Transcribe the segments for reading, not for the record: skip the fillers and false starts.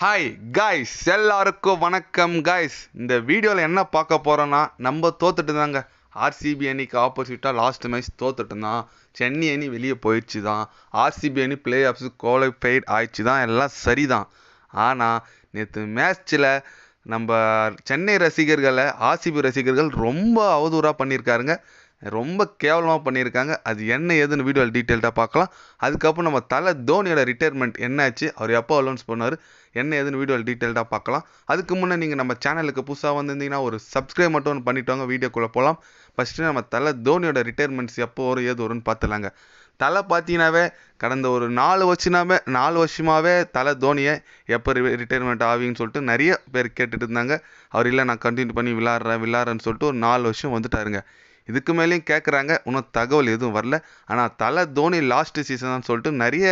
Hi guys, எல்லாருக்கும் வணக்கம் guys. இந்த வீடியோவில் என்ன பார்க்க போகிறோன்னா, நம்ம தோத்துட்டு தாங்க. ஆர்சிபி அணிக்கு ஆப்போசிட்டாக லாஸ்ட் மேட்ச் தோத்துட்டு தான். சென்னை அணி வெளியே போயிடுச்சு தான். ஆர்சிபி அணி பிளே ஆஃப்ஸு குவாலிஃபைட் ஆயிடுச்சு தான். எல்லாம் சரி தான். ஆனால் நேற்று மேட்ச்சில் நம்ம சென்னை ரசிகர்களை ஆர்சிபி ரசிகர்கள் ரொம்ப அவதூறாக பண்ணியிருக்காருங்க. ரொம்ப கேவலமாக பண்ணியிருக்காங்க. அது என்ன ஏதுன்னு வீடியோவில் டீட்டெயில்டாக பார்க்கலாம். அதுக்கப்புறம் நம்ம தலை தோனியோட ரிட்டையர்மெண்ட் என்னாச்சு, அவர் எப்போ அலௌன்ஸ் பண்ணார், என்ன ஏதுன்னு வீடியோவில் டீட்டெயில்டாக பார்க்கலாம். அதுக்கு முன்னே நீங்கள் நம்ம சேனலுக்கு புதுசாக வந்திருந்தீங்கன்னா ஒரு சப்ஸ்கிரைப் மட்டும் ஒன்று பண்ணிவிட்டோங்க. வீடியோக்குள்ளே போகலாம். ஃபஸ்ட்டு நம்ம தலை தோனியோட ரிட்டையர்மெண்ட்ஸ் எப்போ வரும் ஏது வரும்னு பார்த்துலாங்க. தலை பார்த்தீங்கன்னாவே கடந்த ஒரு 4 வருஷமாகவே தலை தோனியை எப்போ ரிட்டையர்மெண்ட் ஆவின்னு சொல்லிட்டு நிறைய பேர் கேட்டுட்டு இருந்தாங்க. அவர் இல்லை, நான் கண்டினியூ பண்ணி விளாட்றேன்னு சொல்லிட்டு ஒரு 4 வருஷம் வந்துட்டாருங்க. இதுக்கு மேலேயும் கேட்குறாங்க, இன்னும் தகவல் எதுவும் வரல. ஆனால் தலை தோனி லாஸ்ட்டு சீசன் சொல்லிட்டு நிறைய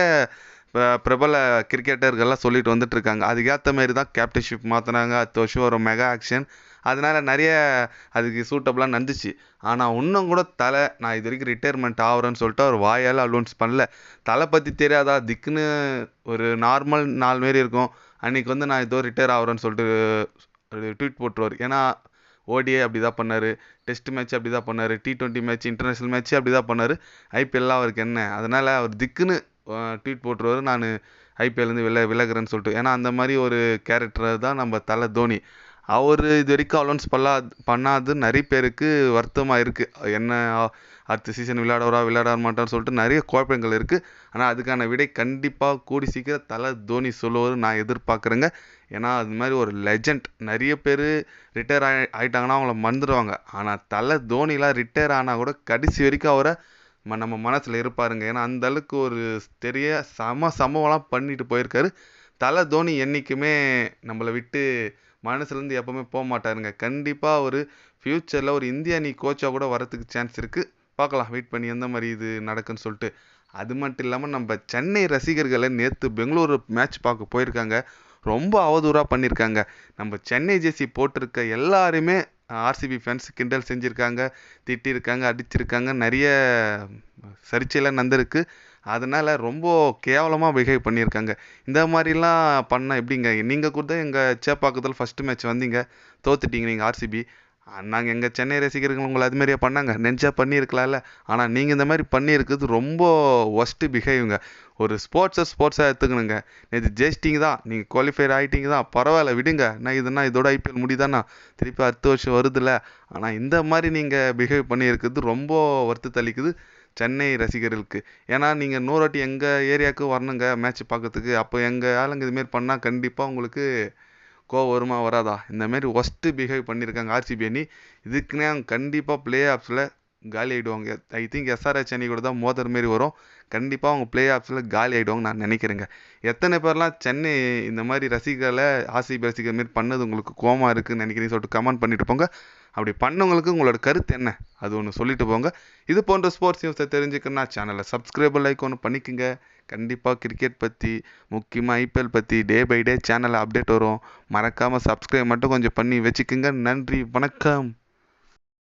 பிரபல கிரிக்கெட்டர்கள்லாம் சொல்லிட்டு வந்துட்டுருக்காங்க. அதுக்கேற்ற மாரி தான் கேப்டன்ஷிப் மாற்றினாங்க. அடுத்த வருஷம் ஒரு மெகா ஆக்ஷன், அதனால் நிறைய அதுக்கு சூட்டபுளாக நடந்துச்சு. ஆனால் இன்னும் கூட தலை நான் இது வரைக்கும் ரிட்டையர்மெண்ட் ஆகிறேன்னு சொல்லிட்டு அவர் வாயால் அலௌன்ஸ் பண்ணல. தலை பற்றி தெரியாதா, திக்குன்னு ஒரு நார்மல் நாள் மாரி இருக்கும். அன்றைக்கி வந்து நான் ஏதோ ரிட்டையர் ஆகிறேன்னு சொல்லிட்டு ஒரு ட்வீட் போட்டுருவார். ஏன்னா ஓடிஏ அப்படி தான் பண்ணார், டெஸ்ட் மேட்ச் அப்படி தான் பண்ணார், T20 மேட்ச், இன்டர்நேஷ்னல் மேட்ச்சு அப்படி தான் பண்ணார். ஐபிஎல்லாம் அவருக்கு என்ன, அதனால் அவர் திக்குன்னு ட்வீட் போட்டுருவார், நான் ஐபிஎல்லேருந்து விலகுறேன்னு சொல்லிட்டு. ஏன்னா அந்த மாதிரி ஒரு கேரக்டர் தான் நம்ம தலை தோனி. அவர் இது வரைக்கும் அலௌன்ஸ் பண்ணாது நிறைய பேருக்கு வருத்தமாக இருக்குது. என்ன அடுத்த சீசன் விளையாட மாட்டான்னு சொல்லிட்டு நிறைய குழப்பங்கள் இருக்குது. ஆனால் அதுக்கான விடை கண்டிப்பாக கூடி சீக்கிரம் தலை தோனி சொல்லுவார் நான் எதிர்பார்க்குறேங்க. ஏன்னா அது மாதிரி ஒரு லெஜண்ட். நிறைய பேர் ரிட்டையர் ஆகிட்டாங்கன்னா அவங்கள மறந்துடுவாங்க. ஆனால் தலை தோனிலாம் ரிட்டையர் ஆனால் கூட கடைசி வரைக்கும் அவரை நம்ம மனசில் இருப்பாருங்க. ஏன்னா அந்தளவுக்கு ஒரு பெரிய சம்பவம்லாம் பண்ணிட்டு போயிருக்காரு. தலை தோனி என்றைக்குமே நம்மளை விட்டு மனசுலேருந்து எப்போவுமே போக மாட்டாருங்க. கண்டிப்பாக ஒரு ஃப்யூச்சரில் ஒரு இந்திய அணி கோச்சாக கூட வரத்துக்கு சான்ஸ் இருக்குது. பார்க்கலாம், வெயிட் பண்ணி எந்த மாதிரி இது நடக்குன்னு சொல்லிட்டு. அது மட்டும் இல்லாமல் நம்ம சென்னை ரசிகர்களை நேற்று பெங்களூரு மேட்ச் பார்க்க போயிருக்காங்க. ரொம்ப அவதூறாக பண்ணியிருக்காங்க. நம்ம சென்னை ஜெர்சி போட்டிருக்க எல்லாருமே ஆர்சிபி ஃபேன்ஸ் கிண்டல் செஞ்சுருக்காங்க, திட்டிருக்காங்க, அடிச்சிருக்காங்க. நிறைய சர்ச்சையெல்லாம் நடந்திருக்கு. அதனால் ரொம்ப கேவலமாக பிஹேவ் பண்ணியிருக்காங்க. இந்த மாதிரிலாம் பண்ணால் எப்படிங்க? நீங்கள் கூட எங்கள் சேப்பாக்கத்தில் ஃபஸ்ட்டு மேட்ச் வந்தீங்க, தோத்துட்டீங்க நீங்கள் ஆர்சிபி. நாங்கள் எங்கள் சென்னை ரசிகர்கள் உங்களை அதுமாரியே பண்ணாங்க, நெஞ்சா பண்ணியிருக்கலாம்ல. ஆனால் நீங்கள் இந்த மாதிரி பண்ணியிருக்கிறது ரொம்ப ஒஸ்ட்டு பிஹேவுங்க. ஒரு ஸ்போர்ட்ஸாக எடுத்துக்கணுங்க. நேற்று ஜெயிச்சிட்டிங்க தான், நீங்கள் குவாலிஃபைர் ஆகிட்டீங்க தான், பரவாயில்ல விடுங்க. நான் இதோட ஐபிஎல் முடிதானா, திருப்பி அடுத்த வருஷம் வருதுல்ல. ஆனால் இந்த மாதிரி நீங்கள் பிஹேவ் பண்ணியிருக்கிறது ரொம்ப வருத்தத்தை அளிக்குது சென்னை ரசிகர்களுக்கு. ஏன்னா நீங்கள் 100 வாட்டி எங்கள் ஏரியாவுக்கு வரணுங்க மேட்ச் பார்க்கறதுக்கு. அப்போ எங்கள் ஆளுங்க இதுமாரி பண்ணால் கண்டிப்பாக உங்களுக்கு கோவம் வருமா வராதா? இந்தமாரி ஒஸ்ட்டு பிஹேவ் பண்ணியிருக்காங்க ஆர்சிபி அணி. இதுக்குன்னே அவங்க கண்டிப்பாக பிளே ஆஃப்ஸில் காலி ஆகிடுவாங்க. ஐ திங்க் எஸ்ஆர்ஹெச் அணி கூட தான் மோதிர மாரி வரும். கண்டிப்பாக அவங்க பிளே ஆஃப்ஸில் காலி ஆகிடுவாங்க நான் நினைக்கிறேங்க. எத்தனை பேர்லாம் சென்னை இந்த மாதிரி ரசிகர்களை ஆர்சிபி ரசிகர் மாரி பண்ணது உங்களுக்கு கோவமாக இருக்குதுன்னு நினைக்கிறீங்கன்னு சொல்லிட்டு கமெண்ட் பண்ணிட்டு போங்க. அப்படி பண்ணவங்களுக்கு உங்களோட கருத்து என்ன, அது ஒன்று சொல்லிட்டு போங்க. இது போன்ற ஸ்போர்ட்ஸ் நியூஸை தெரிஞ்சுக்கணுன்னா சேனலை சப்ஸ்கிரைபர் லைக் ஒன்று பண்ணிக்கோங்க. கண்டிப்பாக கிரிக்கெட் பற்றி, முக்கியமாக ஐபிஎல் பற்றி டே பை டே சேனலில் அப்டேட் வரும். மறக்காமல் சப்ஸ்கிரைப் மட்டும் கொஞ்சம் பண்ணி வச்சுக்கோங்க. நன்றி, வணக்கம்.